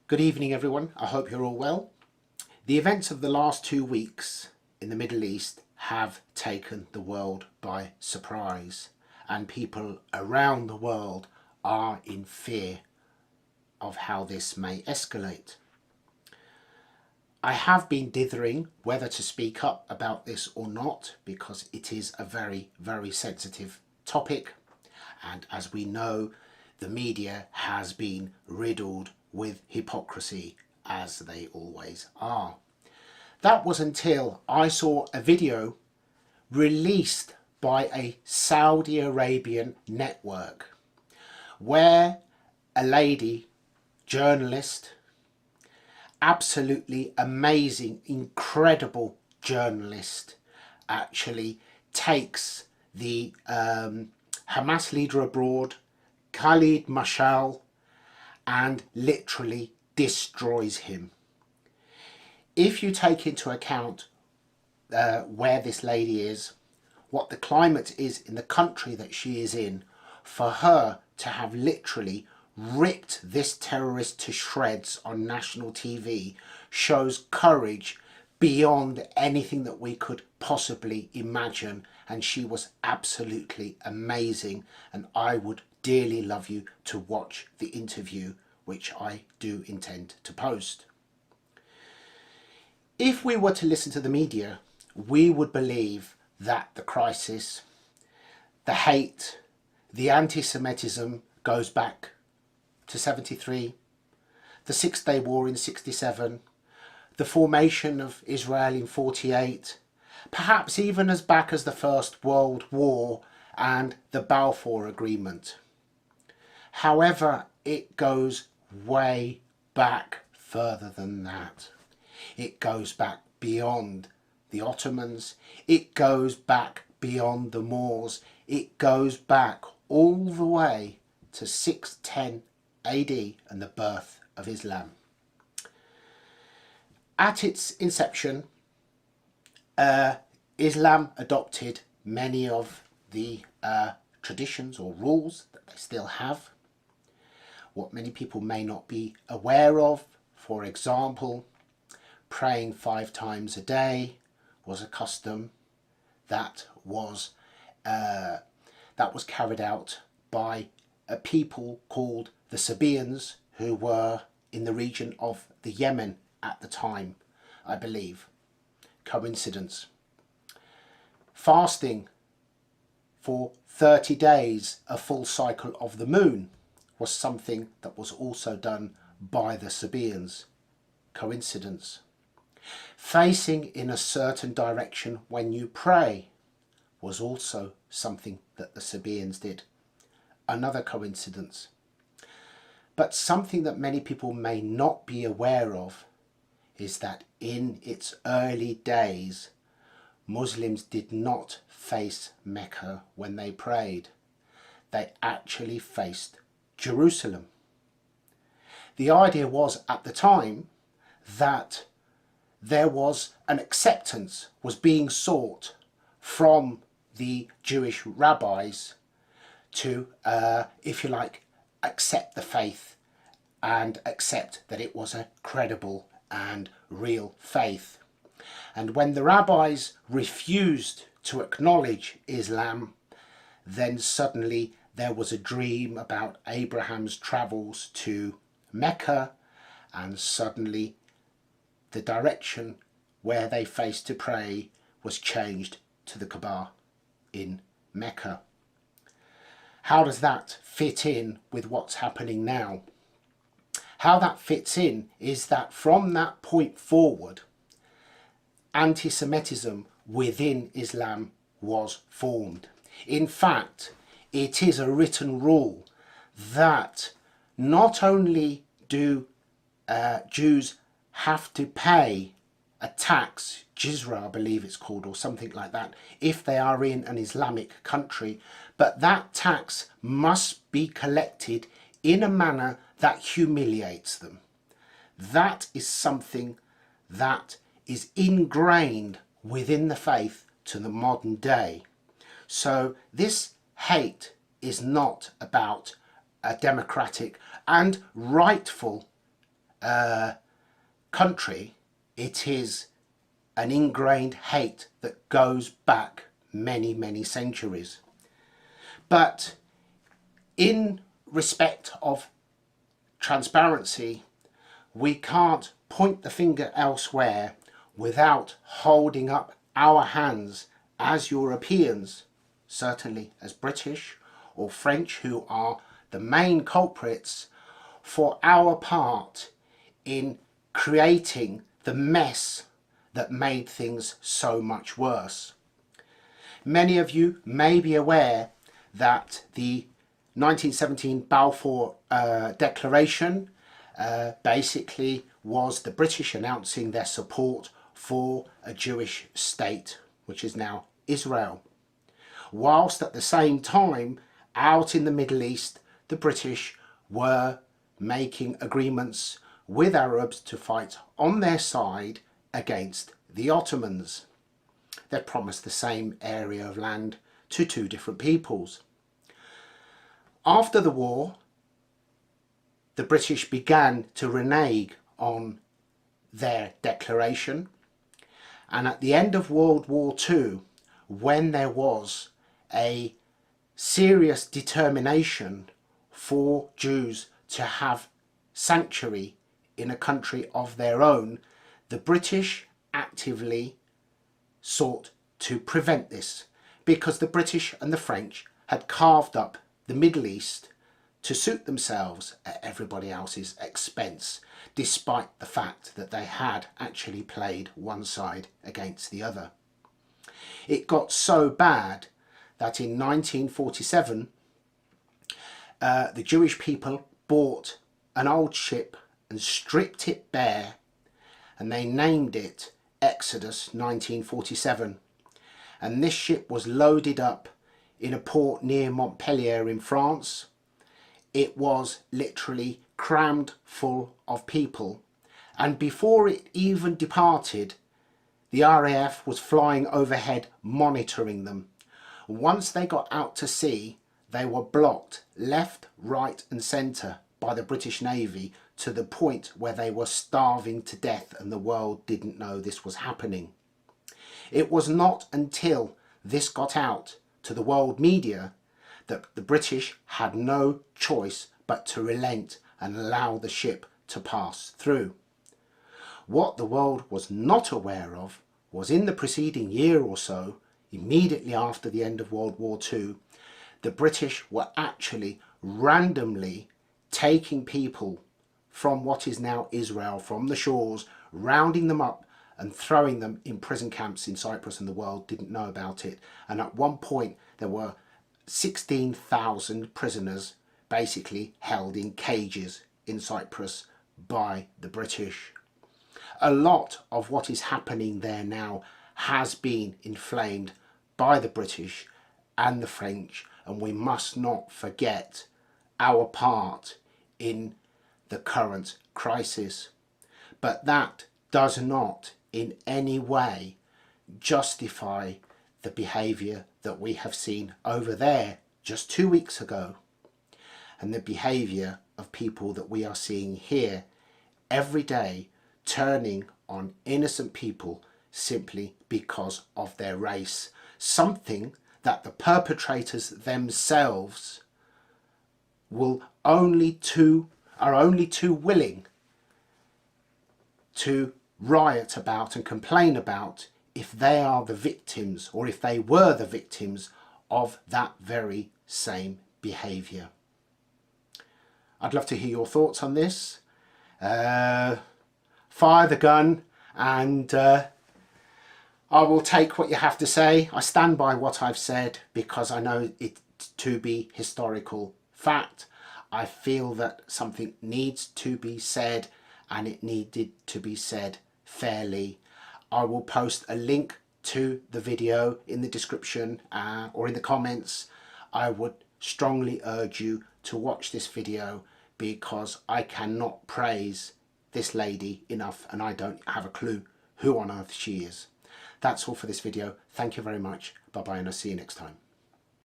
Good evening, everyone. I hope you're all well. The events of the last 2 weeks in the Middle East have taken the world by surprise, and people around the world are in fear of how this may escalate. I have been dithering whether to speak up about this or not because it is a very, very sensitive topic, and as we know, the media has been riddled with hypocrisy, as they always are. That was until I saw a video released by a Saudi Arabian network where a lady, journalist, absolutely amazing, incredible journalist, actually takes the Hamas leader abroad, Khalid Mashal, and literally destroys him. If you take into account where this lady is, what the climate is in the country that she is in, for her to have literally ripped this terrorist to shreds on national TV shows courage beyond anything that we could possibly imagine, and she was absolutely amazing, and I would dearly love you to watch the interview, which I do intend to post. If we were to listen to the media, we would believe that the crisis, the hate, the anti-Semitism goes back to 73, the Six-Day War in 67, the formation of Israel in 48, perhaps even as back as the First World War and the Balfour Agreement. However, it goes way back further than that. It goes back beyond the Ottomans. It goes back beyond the Moors. It goes back all the way to 610 AD and the birth of Islam. At its inception, Islam adopted many of the traditions or rules that they still have. What many people may not be aware of, for example, praying 5 times a day was a custom that was carried out by a people called the Sabaeans, who were in the region of the Yemen at the time, I believe. Coincidence. Fasting for 30 days, a full cycle of the moon, was something that was also done by the Sabaeans. Coincidence. Facing in a certain direction when you pray was also something that the Sabaeans did. Another coincidence. But something that many people may not be aware of is that in its early days, Muslims did not face Mecca when they prayed. They actually faced Jerusalem. The idea was at the time that there was an acceptance was being sought from the Jewish rabbis to, if you like, accept the faith and accept that it was a credible and real faith. And when the rabbis refused to acknowledge Islam, then suddenly there was a dream about Abraham's travels to Mecca, and suddenly the direction where they faced to pray was changed to the Kaaba in Mecca. How does that fit in with what's happening now? How that fits in is that from that point forward, anti-Semitism within Islam was formed. In fact, it is a written rule that not only do Jews have to pay a tax, jizra I believe it's called, or something like that, if they are in an Islamic country, but that tax must be collected in a manner that humiliates them. That is something that is ingrained within the faith to the modern day. So this hate is not about a democratic and rightful country, it is an ingrained hate that goes back many, many centuries. But in respect of transparency, we can't point the finger elsewhere without holding up our hands as Europeans, certainly as British or French, who are the main culprits, for our part in creating the mess that made things so much worse. Many of you may be aware that the 1917 Balfour Declaration basically was the British announcing their support for a Jewish state, which is now Israel. Whilst at the same time, out in the Middle East, the British were making agreements with Arabs to fight on their side against the Ottomans. They promised the same area of land to two different peoples. After the war, the British began to renege on their declaration, and at the end of World War II, when there was a serious determination for Jews to have sanctuary in a country of their own, the British actively sought to prevent this, because the British and the French had carved up the Middle East to suit themselves at everybody else's expense, despite the fact that they had actually played one side against the other. It got so bad that in 1947 the Jewish people bought an old ship and stripped it bare, and they named it Exodus 1947. And this ship was loaded up in a port near Montpellier in France. It was literally crammed full of people, and before it even departed, the RAF was flying overhead monitoring them. Once they got out to sea, they were blocked left, right and centre by the British Navy, to the point where they were starving to death and the world didn't know this was happening. It was not until this got out to the world media that the British had no choice but to relent and allow the ship to pass through. What the world was not aware of was, in the preceding year or so, immediately after the end of World War II, the British were actually randomly taking people from what is now Israel, from the shores, rounding them up and throwing them in prison camps in Cyprus, and the world didn't know about it. And at one point there were 16,000 prisoners basically held in cages in Cyprus by the British. A lot of what is happening there now has been inflamed by the British and the French, and we must not forget our part in the current crisis. But that does not in any way justify the behaviour that we have seen over there just 2 weeks ago, and the behaviour of people that we are seeing here every day, turning on innocent people simply because of their race, something that the perpetrators themselves are only too willing to riot about and complain about if they are the victims, or if they were the victims of that very same behaviour. I'd love to hear your thoughts on this. Fire the gun, and I will take what you have to say. I stand by what I've said because I know it to be historical fact. I feel that something needs to be said, and it needed to be said fairly. I will post a link to the video in the description or in the comments. I would strongly urge you to watch this video because I cannot praise this lady enough, and I don't have a clue who on earth she is. That's all for this video. Thank you very much. Bye bye, and I'll see you next time.